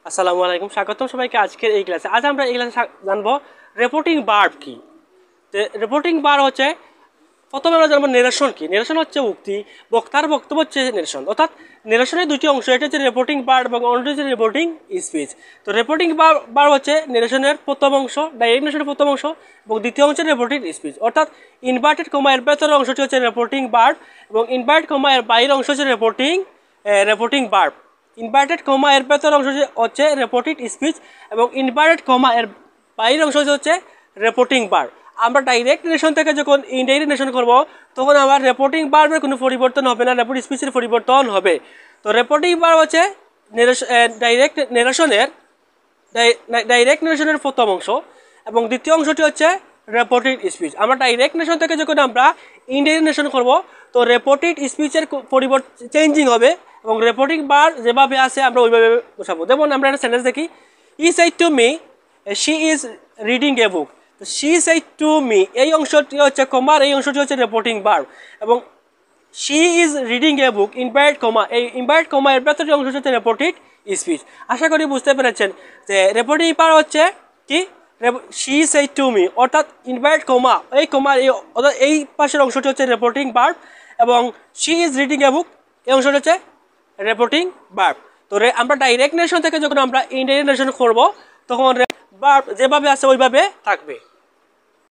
আসসালামু আলাইকুম, স্বাগতম সবাইকে আজকের এই ক্লাসে। আজ আমরা এই ক্লাসে জানবো রেপোর্টিং ভার্ব কি। তো রেপোর্টিং ভার্ব হচ্ছে, প্রথমে আমরা জানবো নেরেশন কি। নেরেশন হচ্ছে উক্তি, বক্তার বক্তব্য হচ্ছে নেরেশন। অর্থাৎ নেরেশনের দুটি অংশ, এটা হচ্ছে রেপোর্টিং ভার্ব এবং অন্যটি হচ্ছে রেপোর্টিং স্পিচ। তো রেপোর্টিং ভার্ব হচ্ছে নেরেশনের প্রথম অংশ, ডাইরেক্ট নেরেশনের প্রথম অংশ, এবং দ্বিতীয় অংশ রেপোর্টিং স্পিচ। অর্থাৎ ইনভার্টেড কমা এর ভেতরের অংশটি হচ্ছে রেপোর্টিং ভার্ব এবং ইনভার্টেড কমা এর বাইরের অংশ হচ্ছে রেপোর্টিং ভার্ব। ইনভার্টেড কমা এর ভেতর অংশ হচ্ছে রেপোর্টেড স্পিচ এবং ইনভার্টেড কমা এর বাইরের অংশ হচ্ছে রেপোর্টিং ভার্ব। আমরা ডাইরেক্ট নেশন থেকে যখন ইনডাইরেক্ট নেশন করব, তখন আমার রেপোর্টিং ভার্বের কোনো পরিবর্তন হবে না, রেপোর্ট স্পিচের পরিবর্তন হবে। তো রেপোর্টিং ভার্ব হচ্ছে ডাইরেক্ট নেরেশনের প্রথম অংশ এবং দ্বিতীয় অংশটি হচ্ছে রেপোর্টেড স্পিচ। আমরা ডাইরেক্ট নেশন থেকে যখন আমরা ইনডাইরেক্ট নেশন করব, তো রেপোর্টেড স্পিচের পরিবর্তন চেঞ্জিং হবে এবং রেপোর্টিং ভার্ব যেভাবে আছে আমরা ওইভাবে বসাবো। যেমন আমরা একটা সেন্টেন্স দেখি, he said to me she is reading a book. She said to me, এই অংশটি হচ্ছে কমার, এই অংশটি হচ্ছে রেপোর্টিং ভার্ব এবং she is reading a book inverted comma, এই ইনভার্টেড কমা এর ভেতরের অংশ হচ্ছে রেপোর্টেড স্পিচ। আশা করি বুঝতে পেরেছেন যে রেপোর্টিং ভার্ব হচ্ছে কি, শি সেড টু মি, অর্থাৎ ইনভার্টেড কমা, এই কমার এই পাশের অংশটি হচ্ছে রেপোর্টিং ভার্ব এবং শি ইজ রিডিং এ বুক, এই অংশটি হচ্ছে রেপোর্টিং ভার্ব। তো আমরা ডাইরেক্ট নেশন থেকে যখন আমরা ইনডাইরেক্ট নেশন করব, তখন ভার্ব যেভাবে আছে ওইভাবে থাকবে।